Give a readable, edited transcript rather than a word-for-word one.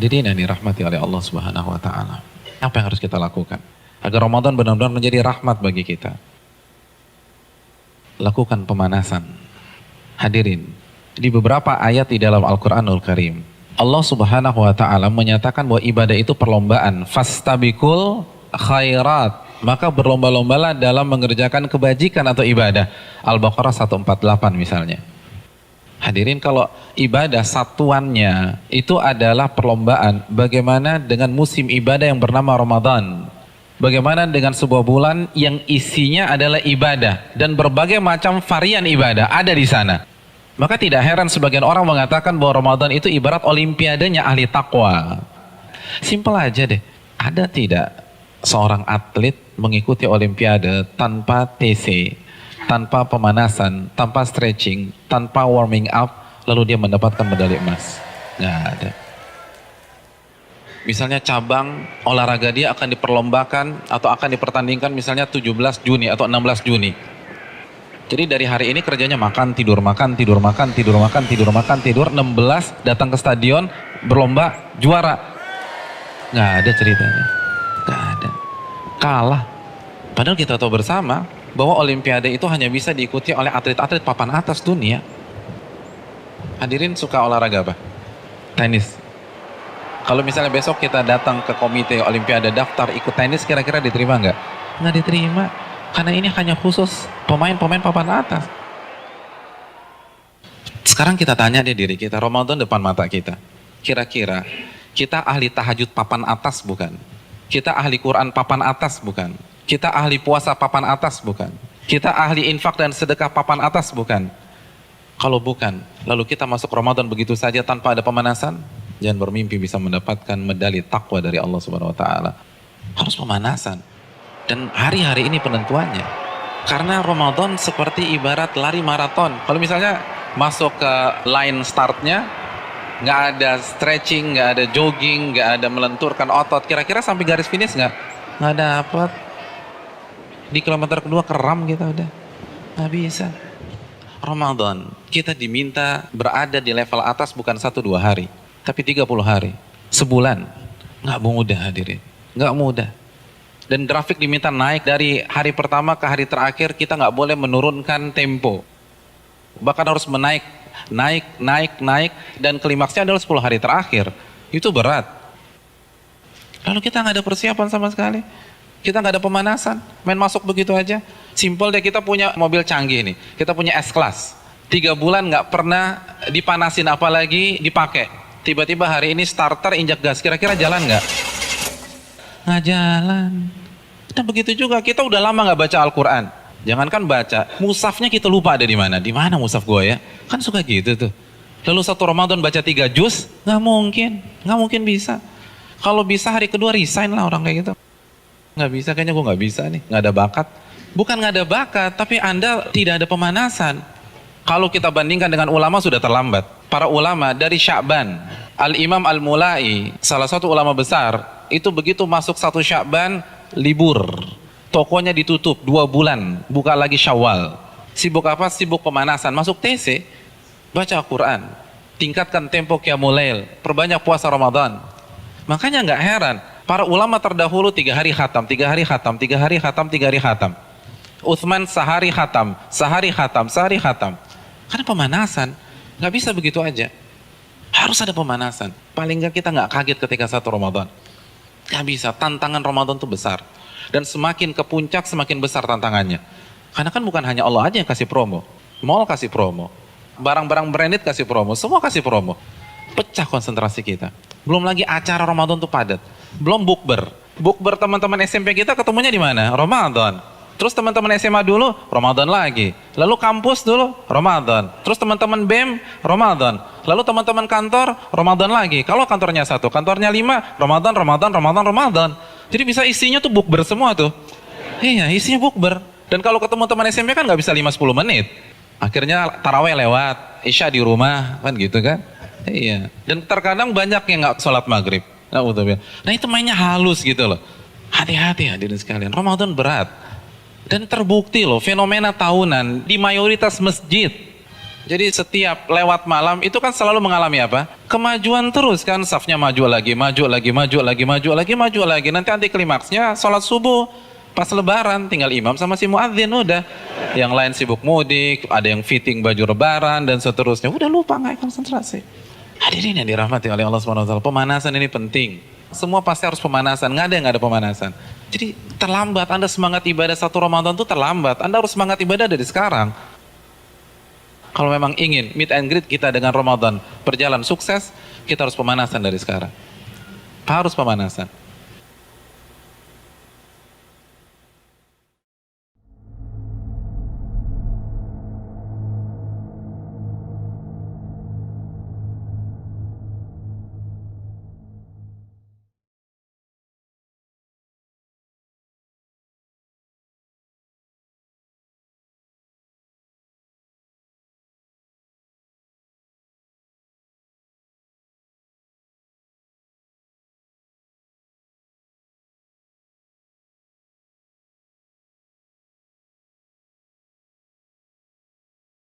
Hadirin yang dirahmati oleh Allah Subhanahu wa taala. Apa yang harus kita lakukan agar Ramadan benar-benar menjadi rahmat bagi kita? Lakukan pemanasan. Hadirin, di beberapa ayat di dalam Al-Qur'anul Karim, Allah Subhanahu wa taala menyatakan bahwa ibadah itu perlombaan. Fastabiqul khairat. Maka berlomba-lombalah dalam mengerjakan kebajikan atau ibadah. Al-Baqarah 148 misalnya. Hadirin, kalau ibadah satuannya itu adalah perlombaan, bagaimana dengan musim ibadah yang bernama Ramadan? Bagaimana dengan sebuah bulan yang isinya adalah ibadah dan berbagai macam varian ibadah ada di sana? Maka tidak heran sebagian orang mengatakan bahwa Ramadan itu ibarat olimpiadenya ahli takwa. Simpel aja deh. Ada tidak seorang atlet mengikuti olimpiade tanpa TC? Tanpa pemanasan, tanpa stretching, tanpa warming up, lalu dia mendapatkan medali emas? Nggak ada. Misalnya cabang olahraga dia akan diperlombakan atau akan dipertandingkan misalnya 17 Juni atau 16 Juni. Jadi dari hari ini kerjanya makan, tidur, makan, tidur, makan, tidur, makan, tidur, makan, tidur, 16 datang ke stadion, berlomba, juara. Nggak ada ceritanya. Nggak ada. Kalah. Padahal kita tahu bersama bahwa olimpiade itu hanya bisa diikuti oleh atlet-atlet papan atas dunia. Hadirin suka olahraga apa? Tenis. Kalau misalnya besok kita datang ke komite olimpiade daftar ikut tenis, kira-kira diterima nggak? Nggak diterima. Karena ini hanya khusus pemain-pemain papan atas. Sekarang kita tanya deh diri kita, Ramadan depan mata kita. Kira-kira kita ahli tahajud papan atas bukan? Kita ahli Quran papan atas bukan? Kita ahli puasa papan atas bukan? Kita ahli infak dan sedekah papan atas bukan? Kalau bukan, lalu kita masuk Ramadan begitu saja tanpa ada pemanasan? Jangan bermimpi bisa mendapatkan medali takwa dari Allah Subhanahu wa taala. Harus pemanasan. Dan hari-hari ini penentuannya. Karena Ramadan seperti ibarat lari maraton. Kalau misalnya masuk ke line startnya, nggak ada stretching, nggak ada jogging, nggak ada melenturkan otot, kira-kira sampai garis finish nggak dapat. Di kilometer kedua keram kita udah, nggak bisa. Ramadan kita diminta berada di level atas bukan 1-2 hari, tapi 30 hari, sebulan. Nggak mudah hadirin, nggak mudah. Dan grafik diminta naik dari hari pertama ke hari terakhir, kita nggak boleh menurunkan tempo. Bahkan harus naik, dan klimaksnya adalah 10 hari terakhir. Itu berat. Lalu kita nggak ada persiapan sama sekali. Kita nggak ada pemanasan, main masuk begitu aja. Simpel deh, kita punya mobil canggih nih, kita punya S-Class. 3 bulan nggak pernah dipanasin apalagi dipakai. Tiba-tiba hari ini starter injak gas, kira-kira jalan nggak? Nggak jalan. Nah begitu juga, kita udah lama nggak baca Al-Quran. Jangankan baca, mushafnya kita lupa ada di mana. Di mana mushaf gue ya? Kan suka gitu tuh. Lalu satu Ramadan baca 3 juz, nggak mungkin bisa. Kalau bisa hari kedua resign lah orang kayak gitu. Nggak bisa, kayaknya gue nggak bisa nih, nggak ada bakat. Bukan nggak ada bakat, tapi Anda tidak ada pemanasan. Kalau kita bandingkan dengan ulama sudah terlambat. Para ulama dari Sya'ban, Al-Imam Al-Mulai, salah satu ulama besar, itu begitu masuk 1 Sya'ban, libur. Tokonya ditutup 2 bulan, buka lagi Syawal. Sibuk apa? Sibuk pemanasan. Masuk TC, baca Al-Quran, tingkatkan tempo Qiyamul Lail, perbanyak puasa Ramadan. Makanya nggak heran, para ulama terdahulu 3 hari khatam, 3 hari khatam, 3 hari khatam, 3 hari khatam. Utsman sehari khatam, sehari khatam, sehari khatam. Karena pemanasan, nggak bisa begitu aja. Harus ada pemanasan. Paling nggak kita nggak kaget ketika 1 Ramadan. Nggak bisa, tantangan Ramadan itu besar. Dan semakin ke puncak, semakin besar tantangannya. Karena kan bukan hanya Allah aja yang kasih promo. Mall kasih promo. Barang-barang branded kasih promo. Semua kasih promo. Pecah konsentrasi kita. Belum lagi acara Ramadan tuh padat. Belum bukber. Bukber teman-teman SMP kita ketemunya di mana? Ramadan. Terus teman-teman SMA dulu, Ramadan lagi. Lalu kampus dulu, Ramadan. Terus teman-teman BEM, Ramadan. Lalu teman-teman kantor, Ramadan lagi. Kalau kantornya 1, kantornya 5, Ramadan. Jadi bisa isinya tuh bukber semua tuh. Iya, isinya bukber. Dan kalau ketemu teman SMP kan nggak bisa 5-10 menit. Akhirnya taraweh lewat, isya di rumah, kan gitu kan. Iya. Dan terkadang banyak yang nggak sholat maghrib. Nah itu mainnya halus gitu loh. Hati-hati hadirin sekalian, Ramadan berat. Dan terbukti loh, fenomena tahunan di mayoritas masjid. Jadi setiap lewat malam itu kan selalu mengalami apa? Kemajuan terus kan, safnya maju lagi, maju lagi, maju lagi, maju lagi, maju lagi. Nanti anti klimaksnya sholat subuh pas lebaran tinggal imam sama si muadzin udah. Yang lain sibuk mudik, ada yang fitting baju lebaran dan seterusnya. Udah lupa, nggak konsentrasi. Hadirin yang dirahmati oleh Allah SWT, pemanasan ini penting. Semua pasti harus pemanasan, nggak ada yang nggak ada pemanasan. Jadi terlambat, Anda semangat ibadah satu Ramadan itu terlambat. Anda harus semangat ibadah dari sekarang. Kalau memang ingin meet and greet kita dengan Ramadan berjalan sukses, kita harus pemanasan dari sekarang. Harus pemanasan.